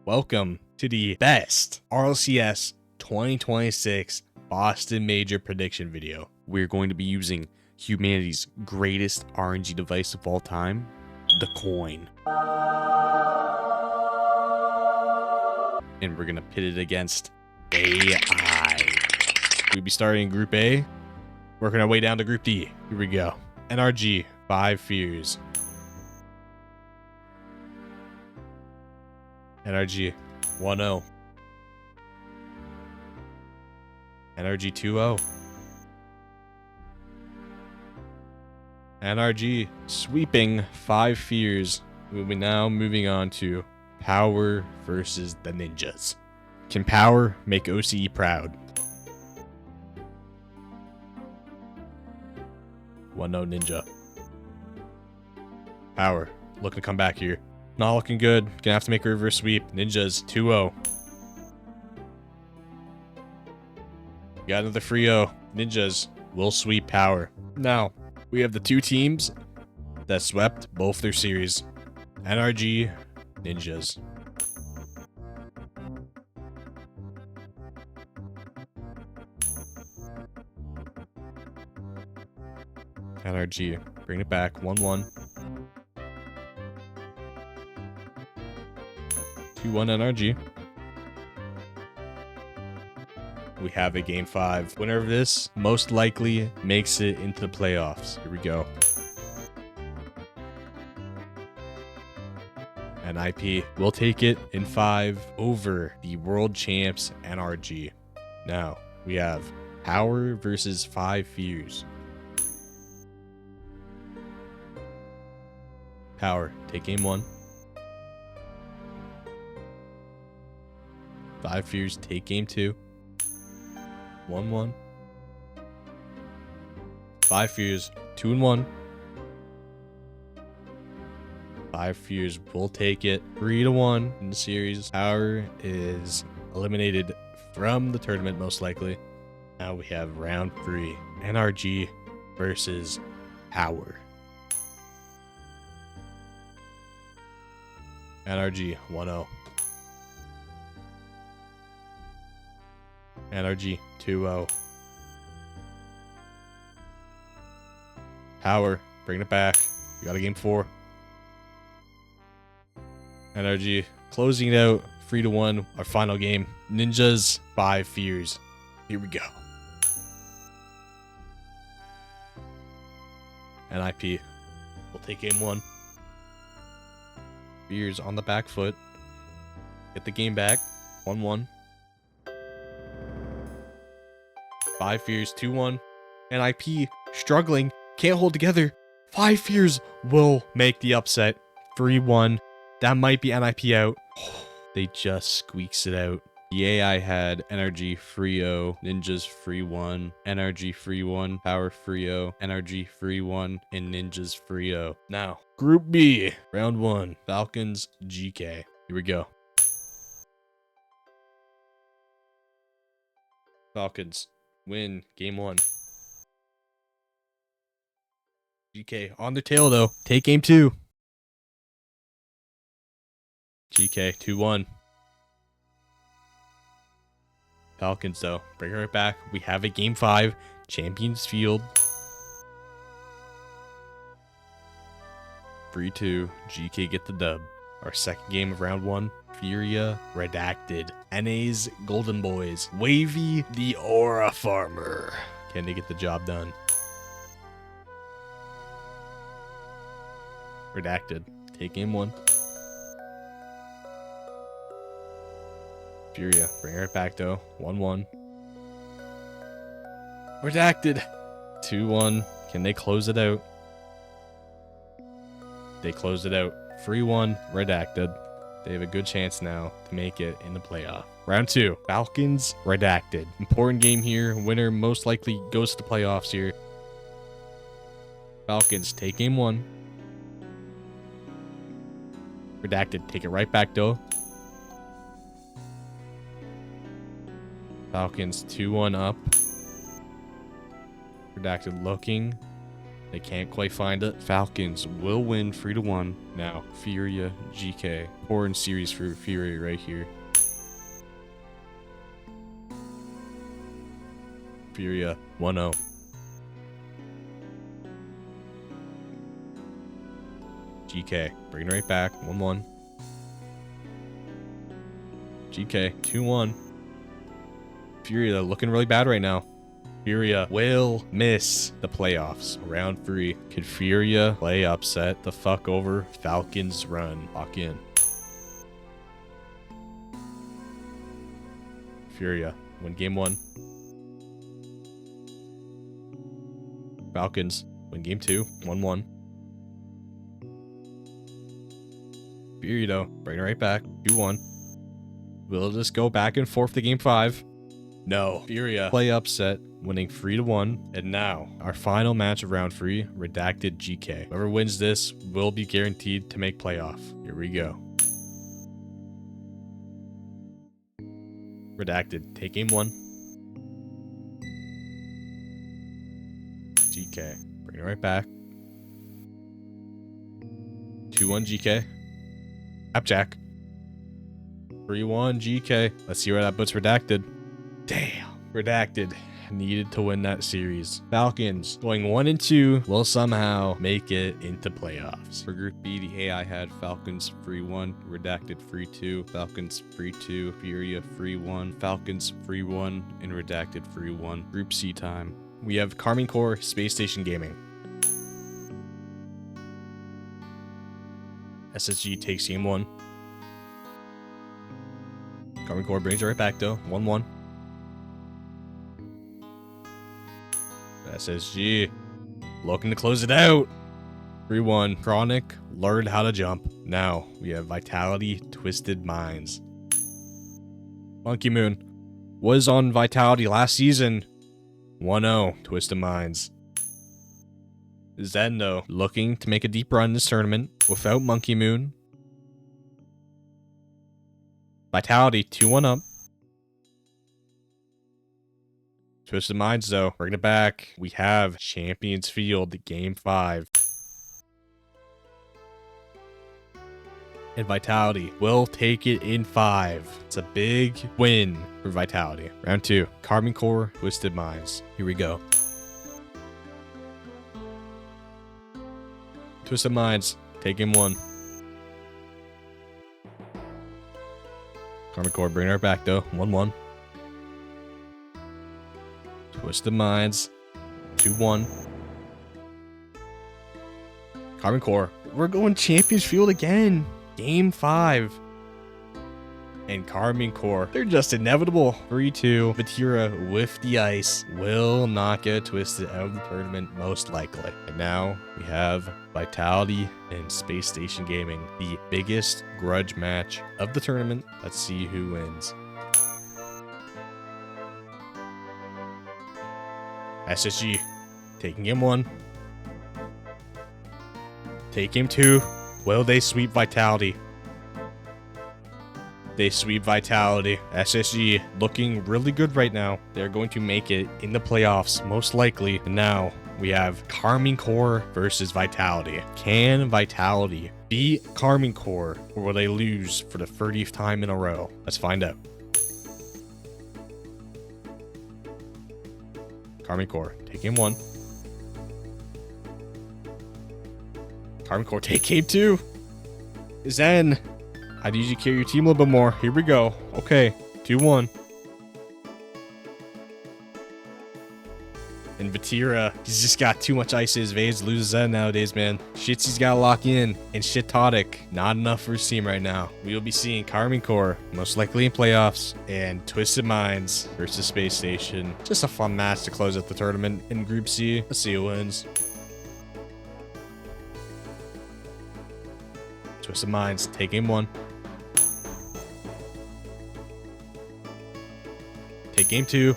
Welcome to the best RLCS 2026 Boston Major prediction video. We're going to be using humanity's greatest RNG device of all time, the coin. And we're going to pit it against AI. We'll be starting in Group A, working our way down to Group D. Here we go. NRG, 5 Fears. NRG 1-0. NRG 2-0. NRG sweeping 5 Fears. We'll be now moving on to Power versus the Ninjas. Can Power make OCE proud? 1-0 Ninja. Power looking to come back here. Not looking good. Gonna have to make a reverse sweep. Ninjas 2-0. Got another free O. Ninjas will sweep Power. Now, we have the two teams that swept both their series. NRG, Ninjas. NRG, bring it back. 1-1. 2-1 NRG. We have a game 5. Winner of this most likely makes it into the playoffs. Here we go. And IP will take it in 5 over the world champs NRG. Now we have Power versus 5 Fears. Power, take game 1. 5 Fears, take game 2. 1-1. 5 Fears, 2-1. 5 Fears will take it 3-1 in the series. Power is eliminated from the tournament, most likely. Now we have round 3. NRG versus Power. NRG 1-0. NRG 2-0. Power, bring it back. We got a game 4. NRG closing it out 3-1. Our final game. Ninjas 5 Fears. Here we go. NIP will take game 1. Fears on the back foot. Get the game back. 1-1. 5 Fears 2-1. NIP struggling. Can't hold together. 5 Fears will make the upset. 3-1. That might be NIP out. They just squeaks it out. The AI had NRG free O, Ninjas free 1, NRG free 1, Power free O, NRG free 1, and Ninjas free O. Now, Group B, round 1, Falcons GK. Here we go. Falcons win game 1. GK on their tail though. Take game 2. GK 2-1. Falcons though, bring her back. We have a game 5, Champions Field. 3-2, GK get the dub. Our second game of round 1, Furia Redacted. NA's Golden Boys. Wavy the Aura Farmer. Can they get the job done? Redacted, take game 1. Furia, bring her back though. 1-1. Redacted. 2-1. Can they close it out? They closed it out. 3-1. Redacted. They have a good chance now to make it in the playoff. Round 2. Falcons Redacted. Important game here. Winner most likely goes to the playoffs here. Falcons take game 1. Redacted. Take it right back though. Falcons 2-1 up. Redacted looking. They can't quite find it. Falcons will win 3-1. Now, Furia, GK. Important series for Furia right here. Furia 1-0. GK, bring it right back. 1-1. GK, 2-1. Furia looking really bad right now. Furia will miss the playoffs. Round 3. Could Furia play upset the fuck over Falcons run? Lock in. Furia win game 1. Falcons win game 2. 1-1. Furia though, bring it right back. 2-1. Will just go back and forth to game 5. No. Furia play upset, winning 3-1. And now, our final match of round 3, Redacted GK. Whoever wins this will be guaranteed to make playoff. Here we go. Redacted, take game 1. GK, bring it right back. 2-1 GK. Appjack. 3-1 GK. Let's see where that puts Redacted. Damn. Redacted needed to win that series. Falcons going 1-2 will somehow make it into playoffs. For Group B, the AI had Falcons 3-1, Redacted 3-2, Falcons 3-2, Furia 3-1, Falcons 3-1, and Redacted 3-1. Group C time. We have Carmine Core, Space Station Gaming. SSG takes game 1. Carmine Core brings it right back though. 1-1. SSG looking to close it out. 3-1. Chronic learned how to jump. Now we have Vitality, Twisted Minds. Monkey Moon was on Vitality last season. 1-0. Twisted Minds. Zendo looking to make a deep run in this tournament without Monkey Moon. Vitality 2-1 up. Twisted Minds though, bring it back. We have Champions Field, game 5. And Vitality will take it in 5. It's a big win for Vitality. Round 2, Carmine Core, Twisted Minds. Here we go. Twisted Minds, take game 1. Carmine Core, bring her back though. 1-1. Twisted Minds. 2-1. Carmine Core. We're going Champions Field again. Game 5. And Carmine Core. They're just inevitable. 3-2. Vatira with the ice will not get twisted out of the tournament, most likely. And now we have Vitality and Space Station Gaming. The biggest grudge match of the tournament. Let's see who wins. SSG taking game 1. Take game 2. Will they sweep Vitality? They sweep Vitality. SSG looking really good right now. They're going to make it in the playoffs, most likely. And now we have Carmine Core versus Vitality. Can Vitality beat Carmine Core, or will they lose for the 30th time in a row? Let's find out. Carmine Core, take game 1. Carmine Core, take game 2. Zen, I need you to carry your team a little bit more. Here we go. Okay, 2-1. And Vatira, he's just got too much ice in his veins. Loses Zen nowadays, man. Shits he's got to lock in. And Shitotic, not enough for his team right now. We will be seeing Carmine Core, most likely in playoffs, and Twisted Minds versus Space Station. Just a fun match to close out the tournament in Group C. Let's see who wins. Twisted Minds, take game 1. Take game 2.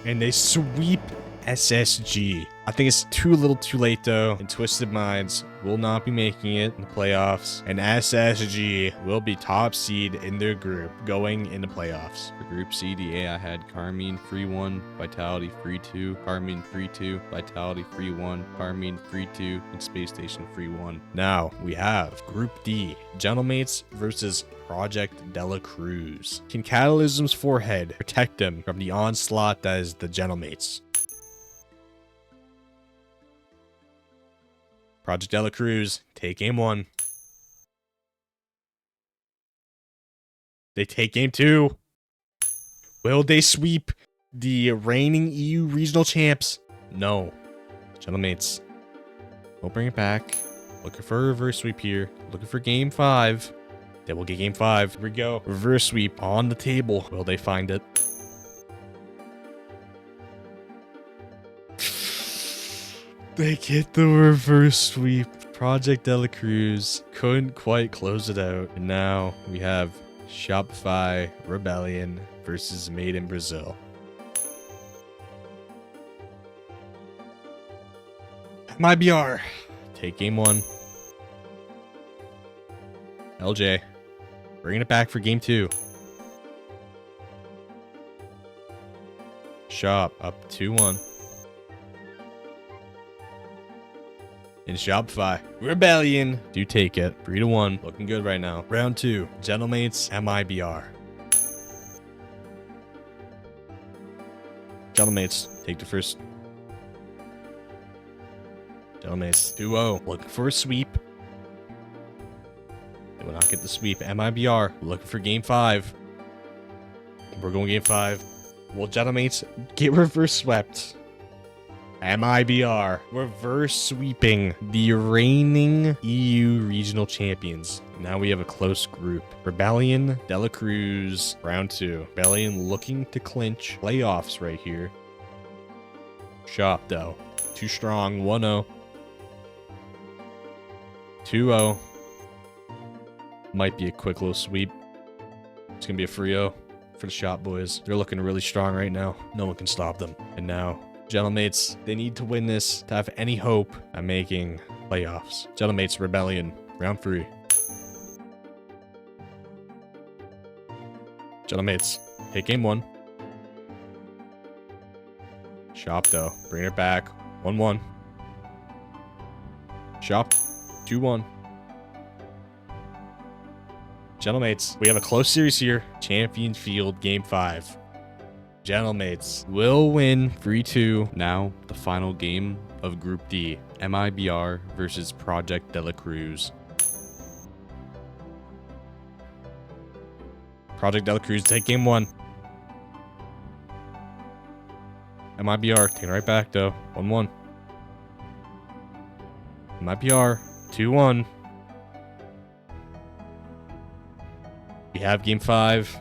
And they sweep SSG. I think it's too little too late though, and Twisted Minds will not be making it in the playoffs, and SSG will be top seed in their group going into playoffs. For Group C, the AI had Carmine free 1, Vitality free 2, Carmine free 2, Vitality free 1, Carmine free 2, and Space Station free 1. Now we have Group D, Gentlemates versus Project Dela Cruz. Can Catalysm's forehead protect him from the onslaught that is the Gentlemates? Project Dela Cruz take game 1. They take game 2. Will they sweep the reigning EU regional champs? No. Gentlemates, we'll bring it back. Looking for a reverse sweep here. Looking for game 5. They will get game 5. Here we go. Reverse sweep on the table. Will they find it? They get the reverse sweep. Project Dela Cruz couldn't quite close it out. And now we have Shopify Rebellion versus Made in Brazil. MIBR, take game 1. LJ, bringing it back for game 2. Shop up 2-1. And Shopify Rebellion do take it 3-1. Looking good right now. Round 2, Gentlemates MIBR. Gentlemates take the first. Gentlemates 2-0. Looking for a sweep. They will not get the sweep. MIBR looking for game 5. We're going game 5. Will Gentlemates get reverse swept? MIBR reverse sweeping the reigning EU regional champions. Now we have a close group. Rebellion, Dela Cruz, round 2. Rebellion looking to clinch playoffs right here. Shop though. Too strong. 1-0. 2-0. Might be a quick little sweep. It's gonna be a free-0 for the Shop boys. They're looking really strong right now. No one can stop them. And now Gentlemates, they need to win this to have any hope at making playoffs. Gentlemates Rebellion, round 3. Gentlemates, take game 1. Shop though, bring it back. 1-1. Shop, 2-1. Gentlemates, we have a close series here. Champion Field, game 5. Gentlemates will win 3-2. Now, the final game of Group D, MIBR versus Project Dela Cruz. Project Dela Cruz take game 1. MIBR taking right back though. 1-1. MIBR 2-1. We have game 5.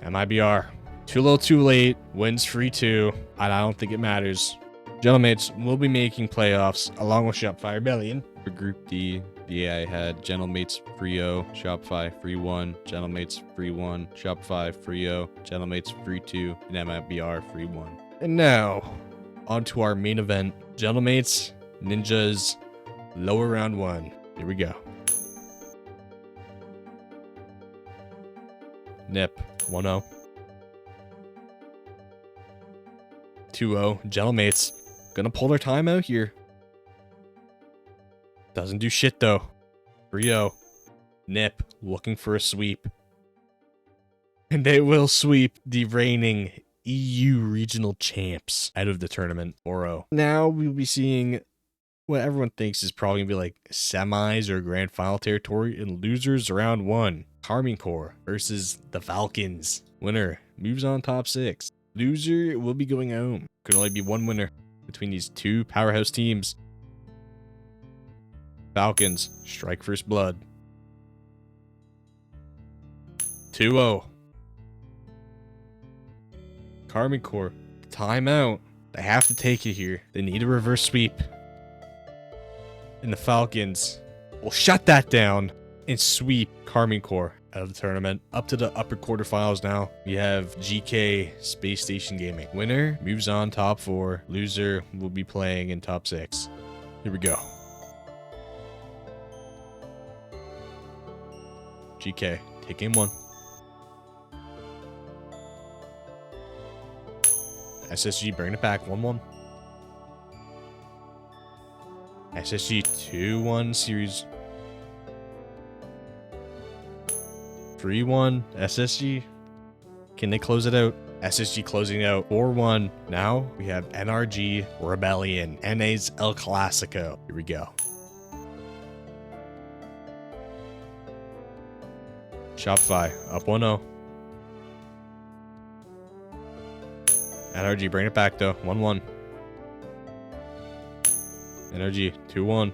MIBR too little too late, wins 3-2, and I don't think it matters. Gentlemates will be making playoffs along with Shopify Rebellion. For Group D, the AI had Gentlemates free 0, Shopify free 1, Gentlemates free 1, Shopify free 0, Gentlemates free 2, and MIBR free 1. And now, on to our main event. Gentlemates, Ninjas, lower round 1. Here we go. Nip, 1-0. 2-0. Gentlemates, gonna pull their time out here. Doesn't do shit though. 3-0. Nip, looking for a sweep. And they will sweep the reigning EU regional champs out of the tournament. 4-0. Now we'll be seeing what everyone thinks is probably gonna be like semis or grand final territory in losers round 1. Carmine Corps versus the Falcons. Winner moves on top 6. Loser will be going home. Could only be one winner between these two powerhouse teams. Falcons strike first blood. 2-0. Carmine Corps, timeout. They have to take it here. They need a reverse sweep. And the Falcons will shut that down and sweep Carmine Corps. of the tournament. Up to the upper quarterfinals now. We have GK Space Station Gaming. Winner moves on top 4. Loser will be playing in top 6. Here we go. GK, take game 1. SSG, bring it back. 1-1. SSG 2-1 series. 3-1 SSG. Can they close it out? SSG closing out 4-1. Now we have NRG Rebellion. NA's El Clasico. Here we go. Shopify up 1-0. NRG, bring it back though. 1-1. NRG 2-1.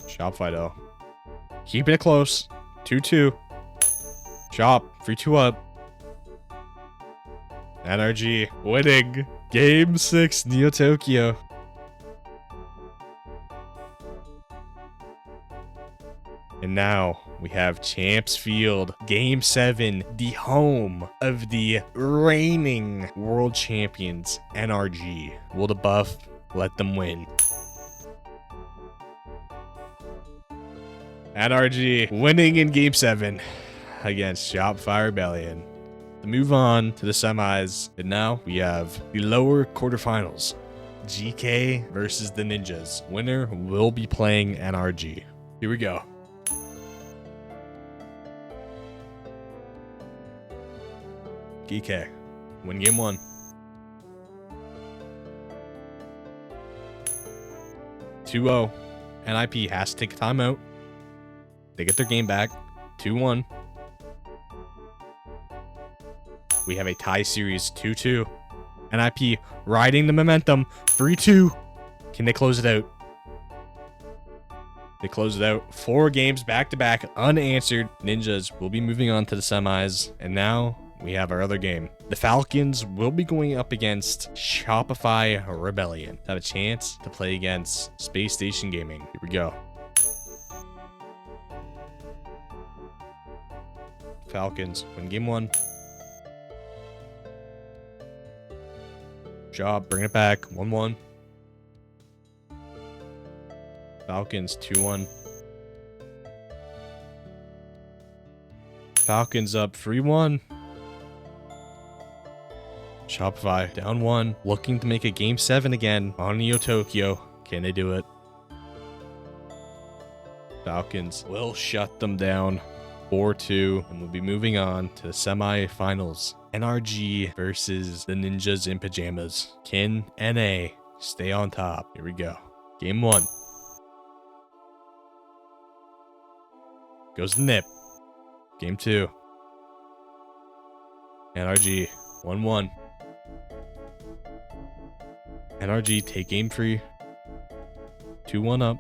Shopify though. Keeping it close. 2-2. Shop. 3-2 up. NRG winning. Game 6 Neo Tokyo. And now we have Champs Field, Game 7, the home of the reigning world champions, NRG. Will the buff let them win? NRG winning in Game 7 against Shopify Rebellion. To move on to the semis, and now we have the lower quarterfinals. GK versus the Ninjas. Winner will be playing NRG. Here we go. GK, win game 1. (2-0). NIP has to take a timeout. They get their game back. 2-1. We have a tie series. 2-2. NIP riding the momentum. 3-2. Can they close it out? They close it out. 4 games back to back unanswered. Ninjas will be moving on to the semis. And now we have our other game. The Falcons will be going up against Shopify Rebellion to have a chance to play against Space Station Gaming. Here we go. Falcons win game 1. Job, bring it back. 1-1. Falcons 2-1. Falcons up 3-1. Shopify down 1, looking to make a game 7 again on Neo Tokyo. Can they do it? Falcons will shut them down 4-2, and we'll be moving on to the semi-finals. NRG versus the Ninjas in Pajamas. Can NA stay on top? Here we go. Game 1. Goes the nip. Game 2. NRG 1-1. NRG take game 3. 2-1 up.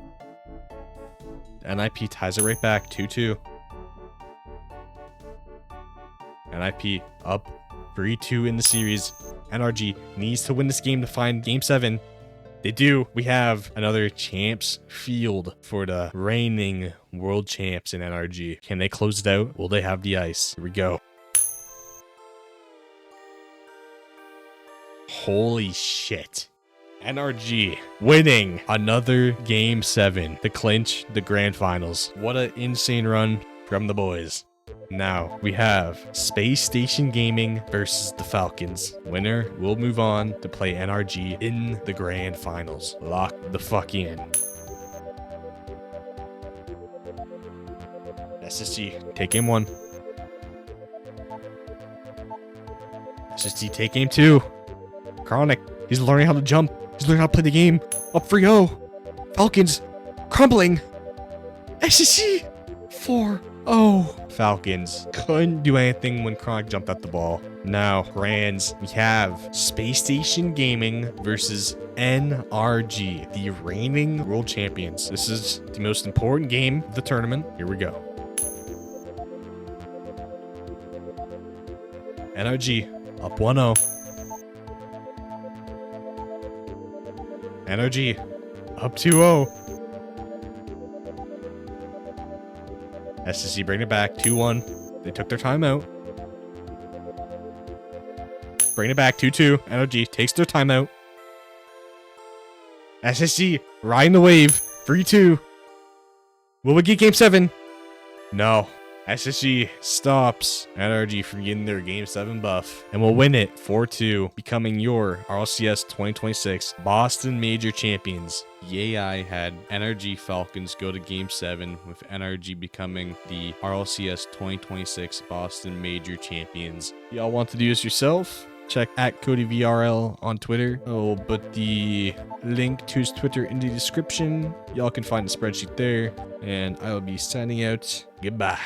NIP ties it right back. 2-2. NIP up 3-2 in the series. NRG needs to win this game to find game 7. They do. We have another champs field for the reigning world champs in NRG. Can they close it out? Will they have the ice? Here we go. Holy shit. NRG winning another game 7 to clinch the grand finals. What an insane run from the boys. Now we have Space Station Gaming versus the Falcons. Winner will move on to play NRG in the grand finals. Lock the fuck in. SSG take game 1. SSG take game 2. Chronic, he's learning how to jump. He's learning how to play the game. Up 3-0. Falcons crumbling. SSG 4-0. Falcons couldn't do anything when Chronic jumped at the ball. Now, Grands, we have Space Station Gaming versus NRG, the reigning world champions. This is the most important game of the tournament. Here we go. NRG up 1-0. NRG up 2-0. SSC bring it back. 2-1. They took their timeout. Bring it back. 2-2. NRG takes their timeout. SSC riding the wave. 3-2. Will we get game 7? No. SSG stops NRG from getting their Game 7 buff and will win it 4-2, becoming your RLCS 2026 Boston Major Champions. Yay, I had NRG Falcons go to Game 7 with NRG becoming the RLCS 2026 Boston Major Champions. Y'all want to do this yourself? Check at CodyVRL on Twitter. I'll put the link to his Twitter in the description. Y'all can find the spreadsheet there. And I will be signing out. Goodbye.